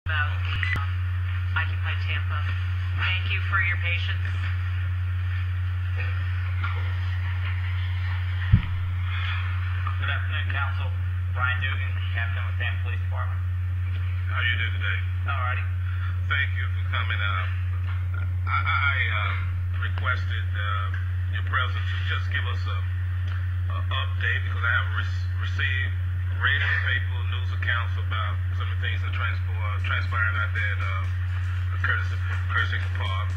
about the Occupy Tampa. Thank you for your patience. Good afternoon, Council. Brian Dugan, Captain with Tampa Police Department. How you doing today? Alrighty. Thank you for coming out. I requested your presence to just give us a update because I have received read in the paper news accounts about some of the things that transpired out there at Curtis Park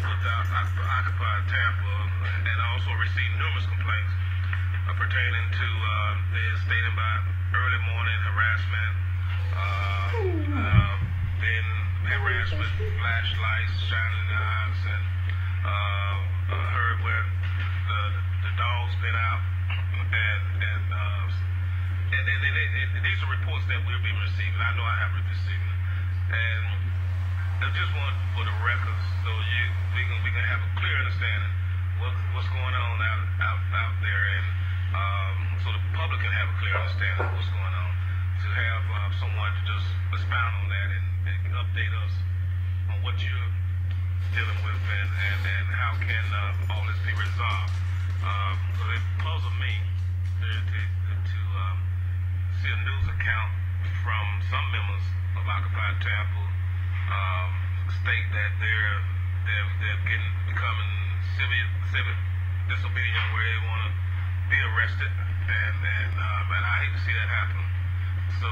without Occupy Tampa, and I also received numerous complaints pertaining to their stating about early morning harassment, then harassment, flashlights shining in the eyes, and heard where the dog's been out, and these are reports that we've been receiving. I know I have been receiving, and I just want for the record so we can have a clear understanding what's going on out there, and so the public can have a clear understanding of what's going on. To have someone to just expound on that and update us on what you're dealing with and how can all this be resolved. It puzzled me to see a news account from some members of Occupy Tampa state that they're becoming civic disobedient, where they want to be arrested, and I hate to see that happen. So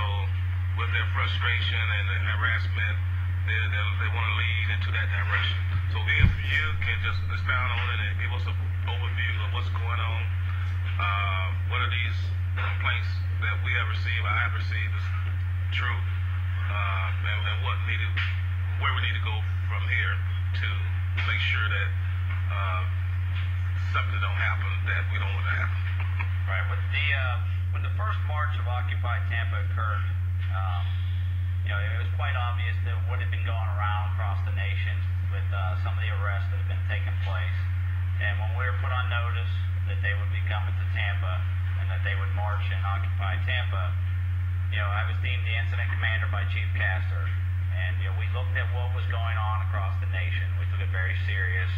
with their frustration and the harassment, they want to lead into that direction. So if you can just expound on it and give us an overview of what's going on, what are these complaints that we have received, I have received, is true, and where we need to go from here to make sure that something don't happen that we don't want to happen. Right. When the first march of Occupy Tampa occurred, it was quite obvious that what had been going around across the nation with some of the arrests that had been taking place. And when we were put on notice that they would be coming to Tampa and that they would march and occupy Tampa, I was deemed the incident commander by Chief Castor. And we looked at what was going on across the nation. We took it very serious.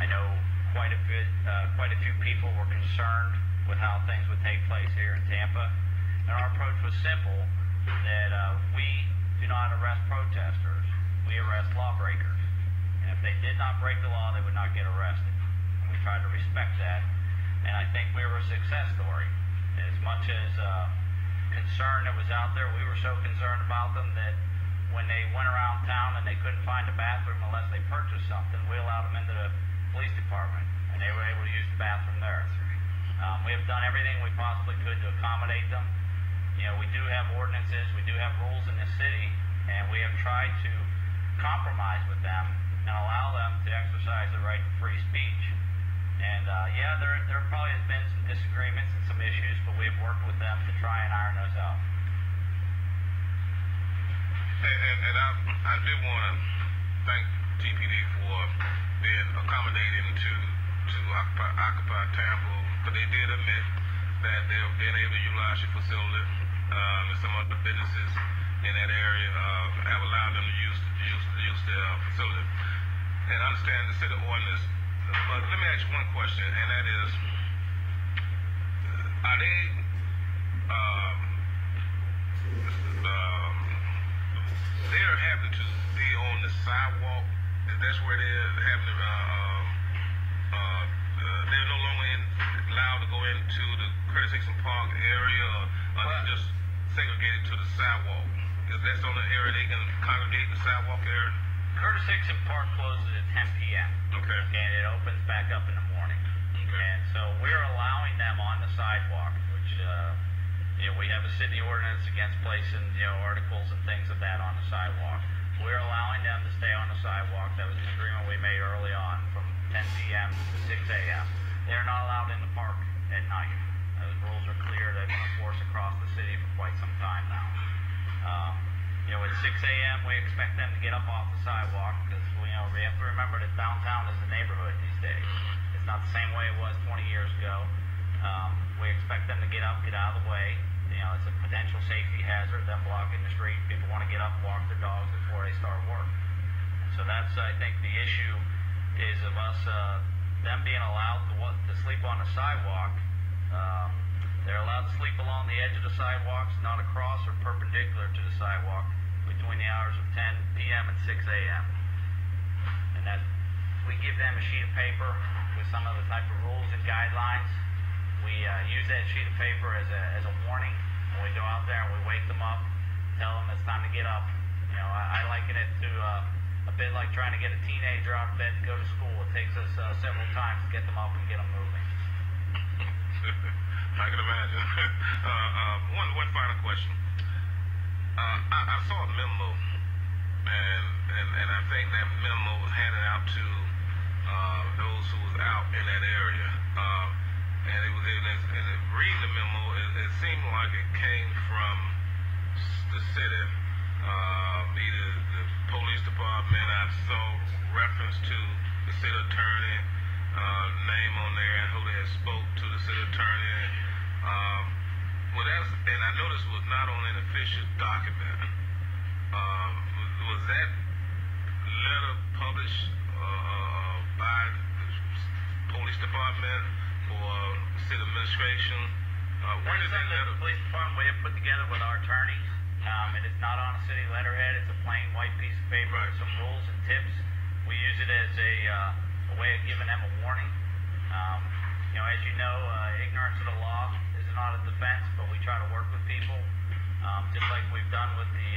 I know quite a few people were concerned with how things would take place here in Tampa. And our approach was simple, that we do not arrest protesters. We arrest lawbreakers. And if they did not break the law, they would not get arrested. And we tried to respect that. And I think we were a success story. As much as concern that was out there, we were so concerned about them that when they went around town and they couldn't find a bathroom unless they purchased something, we allowed them into the police department, and they were able to use the bathroom there. We have done everything we possibly could to accommodate them. We do have ordinances, we do have rules in this city, and we have tried to compromise with them and allow them to exercise the right to free speech. And there probably has been some disagreements and some issues, but we have worked with them to try and iron those out. And I do want to thank TPD for being accommodating to Occupy Tampa, but they did admit that they've been able to utilize your facility, and some other businesses in that area have allowed them to use their facility. And I understand the city ordinance, but let me ask you one question, and that is, are they they're having to be on the sidewalk? That's where they're having to, they're no longer allowed to go into the Curtis Park area, or they just segregated to the sidewalk? Because that's the only area they can congregate, the sidewalk area? Curtis Park closes at 10 p.m. Okay. And it opens back up in the morning. Okay. And so we're allowing them on the sidewalk, which we have a city ordinance against placing articles and things of that on the sidewalk. We're allowing them to stay on the sidewalk. That was an agreement we made early on, from 10 p.m. to 6 a.m. They're not allowed in the park at night. Those rules are clear. They've been enforced across the city for quite some time now. At 6 a.m. we expect them to get up off the sidewalk, because we have to remember that downtown is a neighborhood these days. It's not the same way it was 20 years ago. We expect them to get up, get out of the way. It's a potential safety hazard, them blocking the street. People want to get up, walk their dogs before they start work. And so that's, I think, the issue is of us, them being allowed to sleep on the sidewalk. They're allowed to sleep along the edge of the sidewalks, not across or perpendicular to the sidewalk, between the hours of 10 p.m. and 6 a.m. And that we give them a sheet of paper with some of the type of rules and guidelines. We use that sheet of paper as a warning when we go out there and we wake them up, tell them it's time to get up. You know, I liken it to a bit like trying to get a teenager out of bed to go to school. It takes us several times to get them up and get them moving. I can imagine. One final question. I saw a memo, and I think that memo was handed out to those who was out in that area. And reading the memo, it seemed like it came from the city, either the police department. I saw reference to the city attorney name on there and who they had spoke to the city attorney. And I noticed it was not on an official document. Was that letter published by the police department or city administration? Where did that letter? The police department we have put together with our attorneys. And it's not on a city letterhead. It's a plain white piece of paper with some rules and tips. We use it as a way of giving them a warning. You know, as you know, ignorance of the law is not a defense, but we try to work with people, just like we've done with the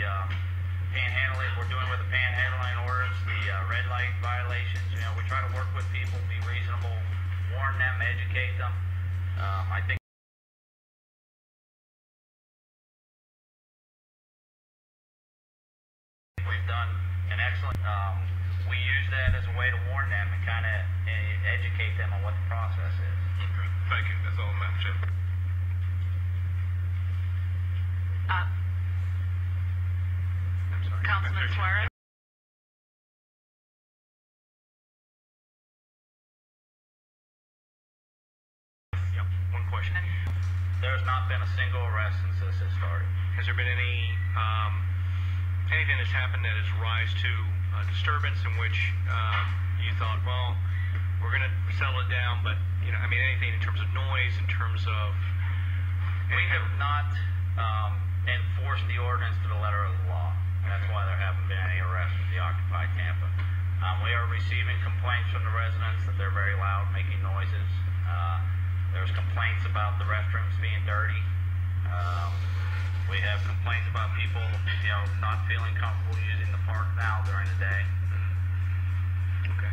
panhandling. We're doing with the panhandling orders, the red light violations. You know, we try to work with people, be reasonable, warn them, educate them. I think we've done an excellent. We use that as a way to warn them and kind of educate them on what the process is. Okay. Thank you. That's all, Madam Chair. Councilman Suarez? Yep. One question. There's not been a single arrest since this has started. Has there been anything that's happened that has rise to disturbance in which you thought, well, we're going to settle it down, but anything in terms of noise, in terms of we have not enforced the ordinance to the letter of the law, and that's why there haven't been any arrests at the Occupy Tampa. We are receiving complaints from the residents that they're very loud, making noises. There's complaints about the restrooms being dirty. We have complaints about people, not feeling comfortable using the park now during the day. Okay.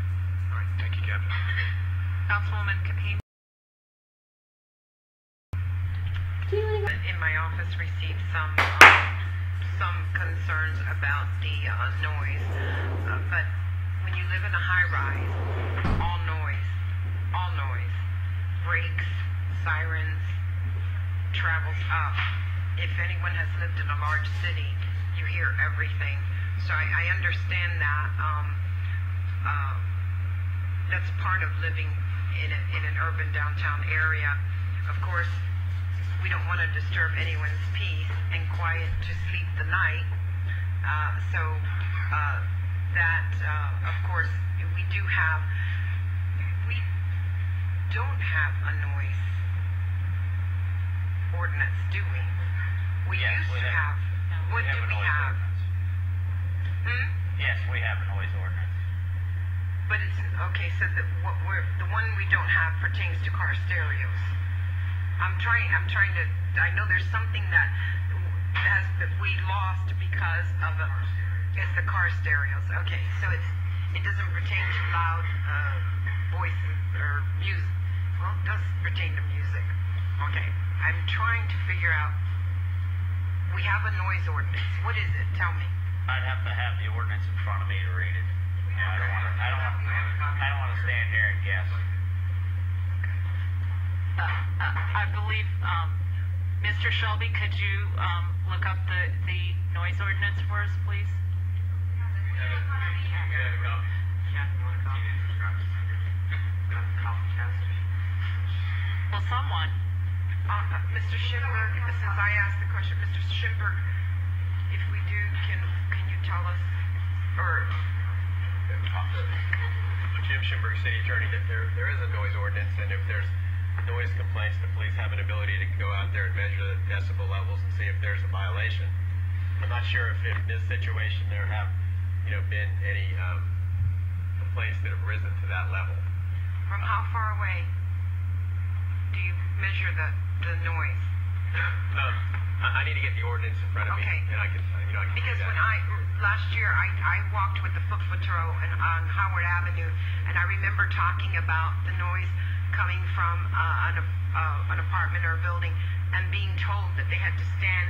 All right. Thank you, Captain. Councilwoman Capeen? In my office received some concerns about the noise, but when you live in a high-rise, all noise, brakes, sirens, travels up. If anyone has lived in a large city, you hear everything. So I understand that that's part of living in an urban downtown area. Of course, we don't want to disturb anyone's peace and quiet to sleep the night. Of course, we don't have a noise ordinance, do we? We used to have. What do we have? Yes, we have a noise ordinance. But it's okay. So the one we don't have pertains to car stereos. I'm trying to. I know there's something that we lost because of it's the car stereos. Okay, so it doesn't pertain to loud voices or music. Well, it does pertain to music. Okay, I'm trying to figure out. We have a noise ordinance. What is it? Tell me. I'd have to have the ordinance in front of me to read it. I don't want to stand here and guess. I believe, Mr. Shelby, could you look up the noise ordinance for us, please? Well, someone. Mr. Schimberg, since I asked the question, Mr. Schimberg, if we do, tell us, or Jim Schimberg, City Attorney, that there is a noise ordinance, and if there's noise complaints, the police have an ability to go out there and measure the decibel levels and see if there's a violation. I'm not sure if in this situation there have, been any complaints that have risen to that level. from how far away do you measure the noise? I need to get the ordinance in front of me, Okay. and I can Because do that. when last year I walked with the foot patrol on Howard Avenue, and I remember talking about the noise coming from an apartment or a building, and being told that they had to stand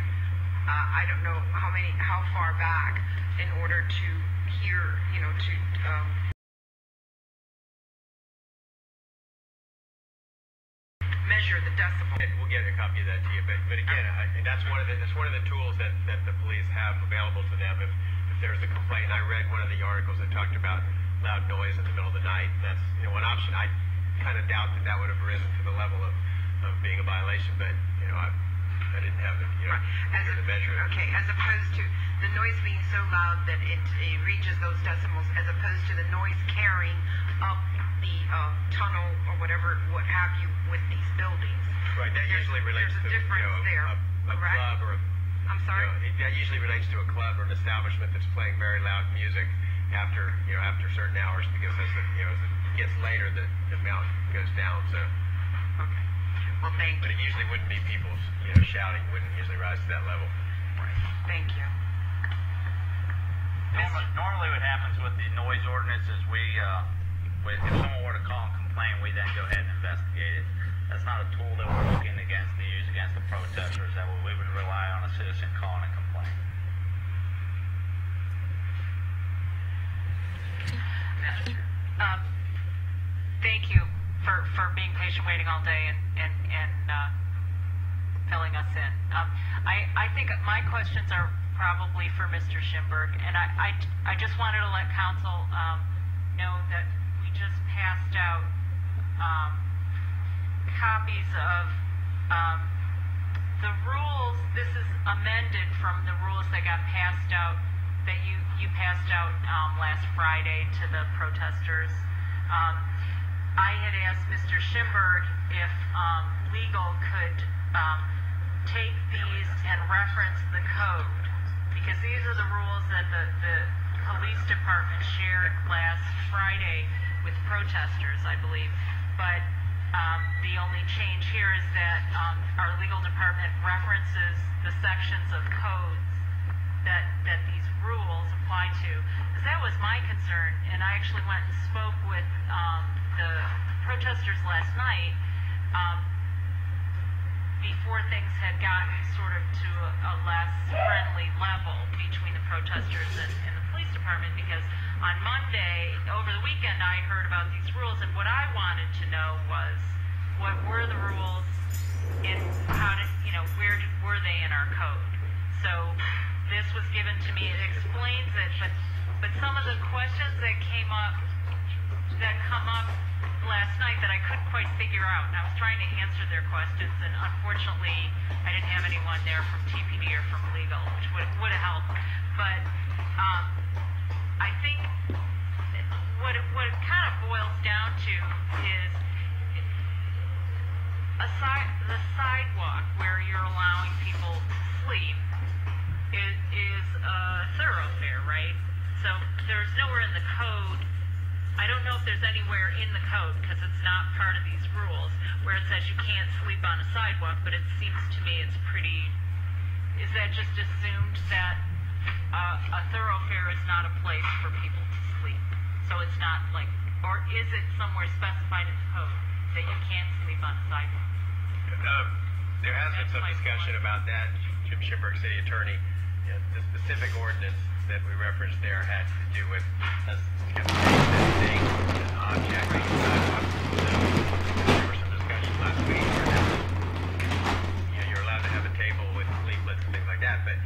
I don't know how far back in order to hear, measure the decibel. We'll get a copy of that to you, but again, and that's one of the tools that the police have available to them if there's a complaint. I read one of the articles that talked about loud noise in the middle of the night. That's one option. I kind of doubt that would have risen to the level of being a violation, but I didn't have the to measure it. Okay, as opposed to the noise being so loud that it reaches those decibels, as opposed to the noise carrying up the tunnel or whatever, what have you, with these buildings. Right, that usually relates there's a to difference there, a correct? club or I'm sorry? that usually relates to a club or an establishment that's playing very loud music after certain hours, because as it gets later, the amount goes down. So. Okay. Well, thank But you. it usually wouldn't be people shouting. Wouldn't usually rise to that level. Right. Thank you. Normally what happens with the noise ordinance is if someone were to call and complain, we then go ahead and investigate it. That's not a tool that we're looking to use against the protesters. That we would rely on a citizen calling and complaining. Thank you for being patient, waiting all day, and filling us in. I think my questions are probably for Mr. Schimberg, and I just wanted to let council know that we just passed out copies of the rules. This is amended from the rules that got passed out, that you passed out last Friday to the protesters. I had asked Mr. Schimberg if legal could take these and reference the code, because these are the rules that the police department shared last Friday with protesters, I believe. But the only change here is that our legal department references the sections of codes that these rules apply to. Because that was my concern, and I actually went and spoke with the protesters last night before things had gotten sort of to a less friendly level between the protesters and the police department, because on Monday, over the weekend, I heard about these rules, and what I wanted to know was what were the rules and how did, where were they in our code? So this was given to me. It explains it, but some of the questions that come up last night that I couldn't quite figure out, and I was trying to answer their questions, and unfortunately I didn't have anyone there from TPD or from legal, which would have helped. But I think what it kind of boils down to is the sidewalk where you're allowing people to sleep is a thoroughfare, right? So there's nowhere in the code, I don't know if there's anywhere in the code, because it's not part of these rules, where it says you can't sleep on a sidewalk, but it seems to me it's pretty, is that just assumed that a thoroughfare is not a place for people to sleep? So it's not like, or is it somewhere specified in the code that you can't sleep on a sidewalk? There has been some discussion about that. Jim Schimberg, City Attorney, the specific ordinance that we referenced there had to do with an object on the sidewalk. There was some discussion last week where you're allowed to have a table with leaflets and things like that, but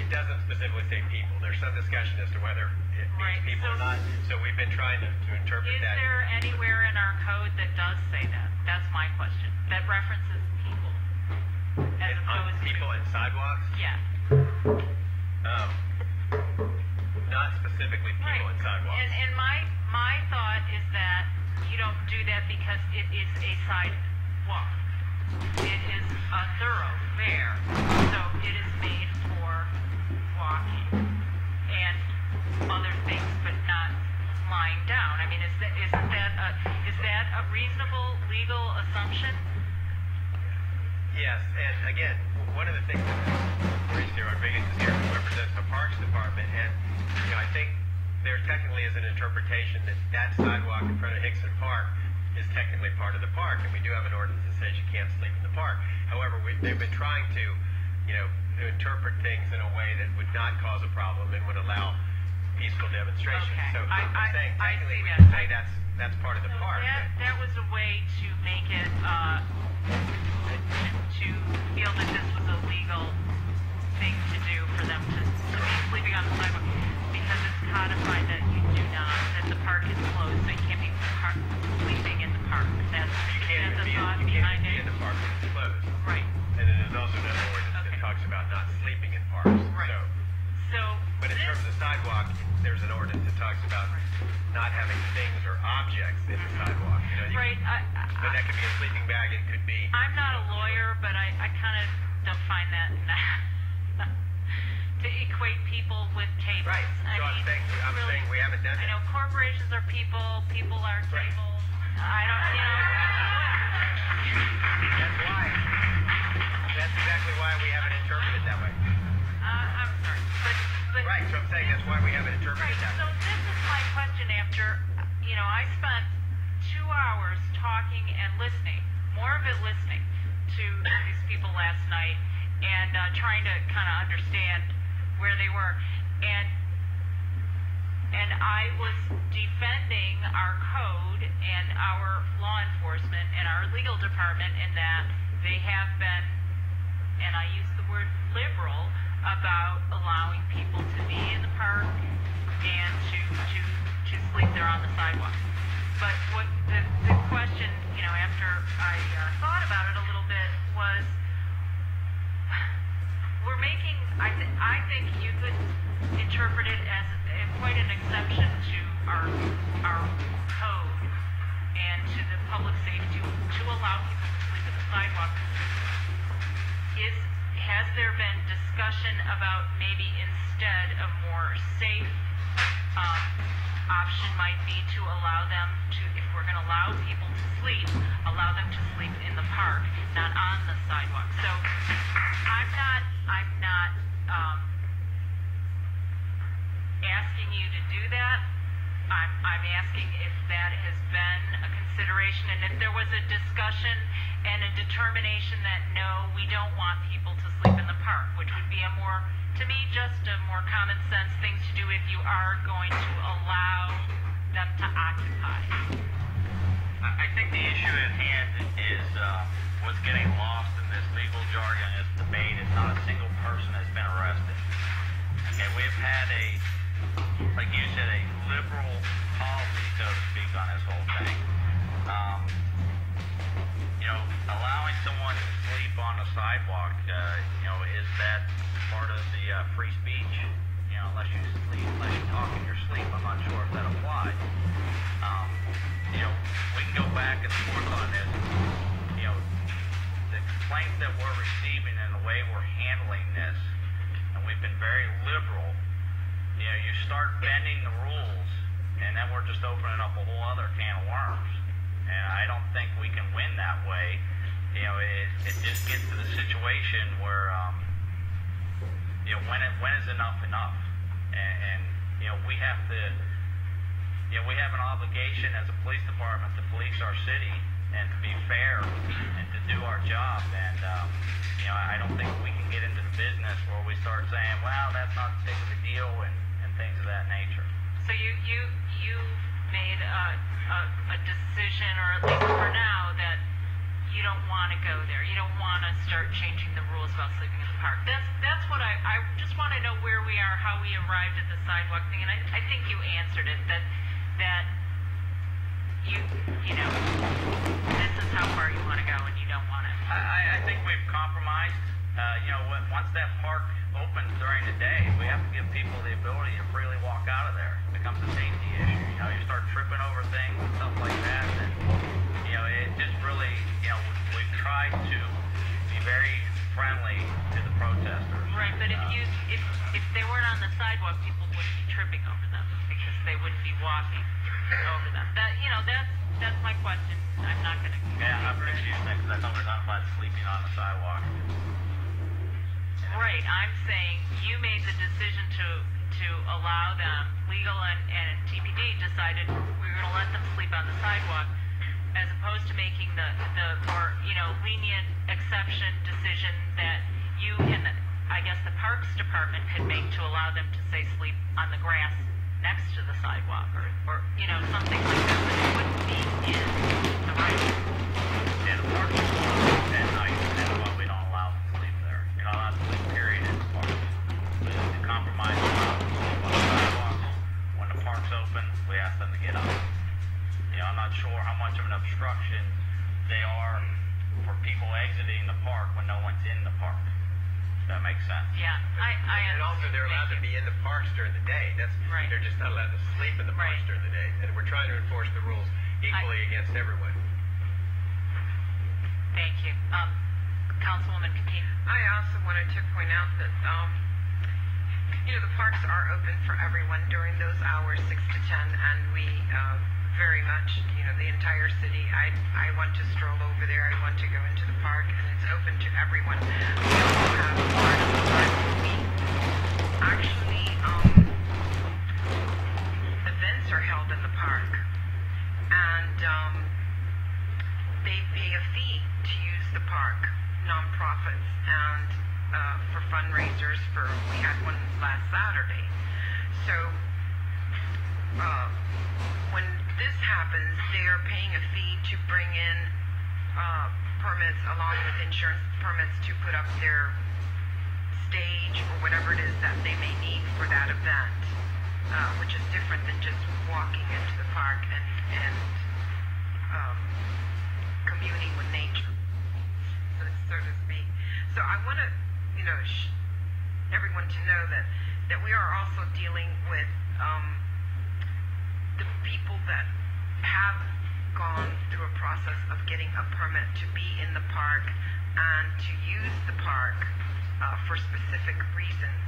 it doesn't specifically say people. There's some discussion as to whether it means people or not. So we've been trying to interpret that. Is there anywhere in our code that does say that? That's my question. That references people as opposed to people and sidewalks? Yeah. specifically people Right. and sidewalks. And my thought is that you don't do that because it is a sidewalk. It is a thoroughfare, so it is made for walking and other things, but not lying down. I mean, is that a reasonable legal assumption? Yes, and again, one of the things that Mauricio Rodriguez is here, who represents the Parks Department, and I think there technically is an interpretation that that sidewalk in front of Hickson Park is technically part of the park, and we do have an ordinance that says you can't sleep in the park. However, they've been trying to, to interpret things in a way that would not cause a problem and would allow peaceful demonstration. Okay. So I'm saying I technically see we that. can say that's part of the So park. that was a way to make it to feel that this was a legal thing to do for them to be sleeping on the sidewalk, because it's codified that you do not, that the park is closed, so you can't be sleeping in the park. That's You can't the even thought be behind in it. the park when it's closed. Right. And then there's also another ordinance Okay. that talks about not sleeping in parks. Right. So, So but in this, terms of sidewalk, there's an ordinance that talks about not having things or objects in the sidewalk. right. But that could be a sleeping bag. It could be. I'm not a lawyer, but I kind of don't find that to equate people with tables. Right. So I'm saying we haven't done I that. know corporations are people, people are Right. tables. I don't, That's why. That's exactly why we haven't interpreted it that way. I'm sorry, but Right. So I'm saying that's why we haven't interpreted right. it that So way. this is my question after, I spent 2 hours talking and listening, more of it listening to these people last night and trying to kind of understand where they were. And I was defending our code and our law enforcement and our legal department in that they have been, and I use the word liberal, about allowing people to be in the park and to sleep there on the sidewalk. But what the question, after I thought about it a little bit, was we're making, I think you could interpret it as quite an exception to our code and to the public safety to allow people to sleep at the sidewalk. Has there been discussion about maybe instead a more safe option might be to allow them to, if we're going to allow people to sleep, allow them to sleep in the park, not on the sidewalk. So I'm not asking you to do that. I'm asking if that has been a consideration and if there was a discussion and a determination that no, we don't want people to sleep in the park, which would be to me, just a more common sense thing to do if you are going to allow them to occupy. I think the issue at hand is what's getting lost in this legal jargon, this debate, is not a single person has been arrested. Okay, we've had like you said, a liberal policy, so to speak, on this whole thing. Allowing someone to sleep on the sidewalk, is that part of the free speech? Unless you talk in your sleep, I'm not sure if that applies. We can go back and forth on this. The complaints that we're receiving and the way we're handling this, and we've been very liberal. You start bending the rules, and then we're just opening up a whole other can of worms. And I don't think we can win that way. It just gets to the situation where, when is enough enough? And we have to, we have an obligation as a police department to police our city and to be fair and to do our job. And, I don't think we can get into the business where we start saying, well, that's not as big of a deal and things of that nature. So you made a decision, or at least for now, that you don't want to go there. You don't want to start changing the rules about sleeping in the park. That's what I just want to know where we are, how we arrived at the sidewalk thing, and I think you answered it. That this is how far you want to go, and you don't want it. I think we've compromised. Once that park opens during the day, we have to give people the ability to freely walk out of there. becomes a safety issue. You know, you start tripping over things and stuff like that, and you know, it just really, you know, we've tried to be very friendly to the protesters. Right, but if they weren't on the sidewalk, people wouldn't be tripping over them because they wouldn't be walking over them. That's my question. I'm not going to. Yeah, I'm confused because I thought we were talking about sleeping on the sidewalk. Right, I'm saying you made the decision to allow them. Legal and TPD decided we were going to let them sleep on the sidewalk, as opposed to making the more lenient exception decision that you and I guess the Parks Department had made to allow them to say sleep on the grass next to the sidewalk or something like that, but it wouldn't be in the right. Yeah, the park is closed at night, and we don't allow them to sleep there. You're not allowed to sleep, period, in the park. We compromise allowed them to sleep on the sidewalks. When the park's open, we ask them to get up. You know, I'm not sure how much of an obstruction they are for people exiting the park when no one's in the park. That makes sense. Yeah, And also, they're allowed to be in the parks during the day. That's right. They're just not allowed to sleep in the parks during the day. And we're trying to enforce the rules equally against everyone. Thank you. Councilwoman Katina. I also wanted to point out that the parks are open for everyone during those hours, 6 to 10, and we very much, the entire city. I want to stroll over there. I want to go into the park, and it's open to everyone. We also have part of the park. We actually, events are held in the park, and they pay a fee to use the park, nonprofits, and for fundraisers. We had one last Saturday. So when this happens, they are paying a fee to bring in permits along with insurance permits to put up their stage or whatever it is that they may need for that event, which is different than just walking into the park and communing with nature, so to speak. So I want to, everyone to know that we are also dealing with the people that have gone through a process of getting a permit to be in the park and to use the park for specific reasons,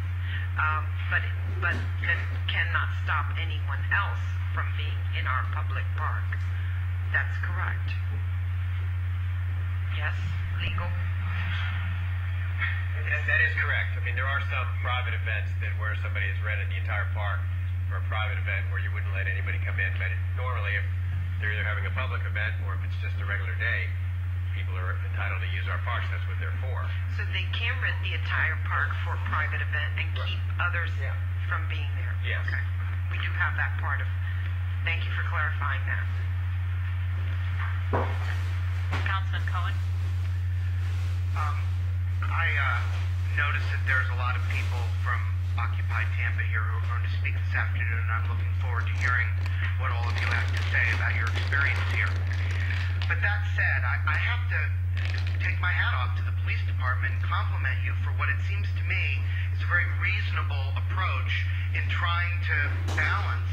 but that cannot stop anyone else from being in our public park. That's correct. Yes, legal. That is correct. I mean, there are some private events where somebody has rented the entire park for a private event where you wouldn't let anybody come in. But normally, if they're either having a public event or if it's just a regular day, people are entitled to use our parks. That's what they're for. So they can rent the entire park for a private event and keep others from being there? Yes. Okay. We do have that part of. Thank you for clarifying that. Councilman Cohen. I noticed that there's a lot of people from Occupy Tampa here who are going to speak this afternoon, and I'm looking forward to hearing what all of you have to say about your experience here. But that said, I have to take my hat off to the police department and compliment you for what it seems to me is a very reasonable approach in trying to balance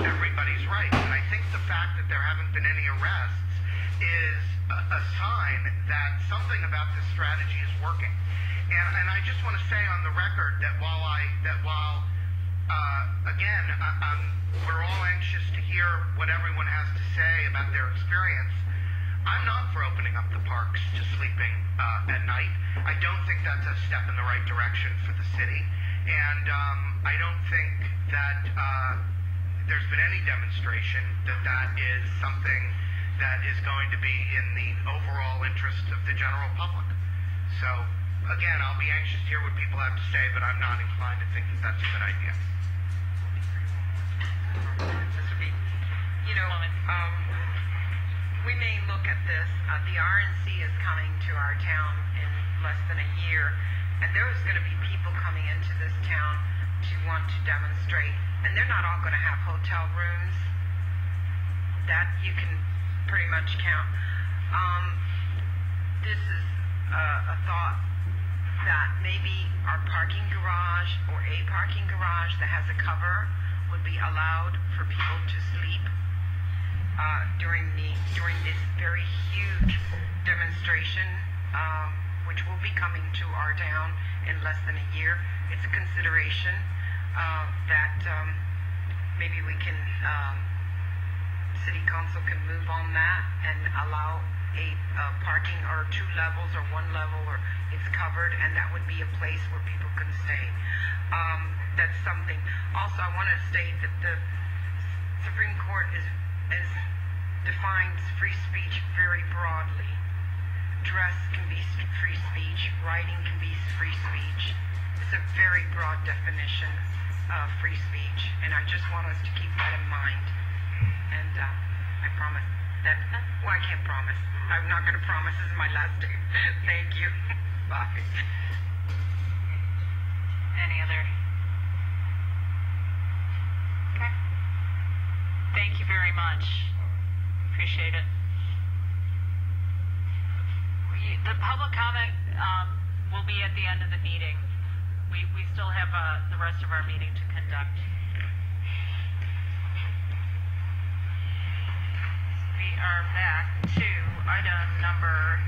everybody's rights. And I think the fact that there haven't been any arrests is a sign that something about this strategy is working. And I just want to say on the record that while again, we're all anxious to hear what everyone has to say about their experience, I'm not for opening up the parks to sleeping at night. I don't think that's a step in the right direction for the city. And I don't think that there's been any demonstration that is something that is going to be in the overall interest of the general public. So, again, I'll be anxious to hear what people have to say, but I'm not inclined to think that that's a good idea. We may look at this. The RNC is coming to our town in less than a year, and there's going to be people coming into this town to want to demonstrate, and they're not all going to have hotel rooms. That you can pretty much count. This is a thought that maybe our parking garage or a parking garage that has a cover would be allowed for people to sleep during this very huge demonstration, which will be coming to our town in less than a year. It's a consideration that maybe we can, City Council can move on that and allow a parking or 2 levels or 1 level, or it's covered, and that would be a place where people can stay. That's something. Also, I want to state that the Supreme Court defines free speech very broadly. Dress can be free speech. Writing can be free speech. It's a very broad definition of free speech, and I just want us to keep that in mind. And I promise that, well, I can't promise. I'm not going to promise. This is my last day. Thank you. Bye. Any other? Okay. Thank you very much. Appreciate it. The public comment will be at the end of the meeting. We still have the rest of our meeting to conduct. We are back to item number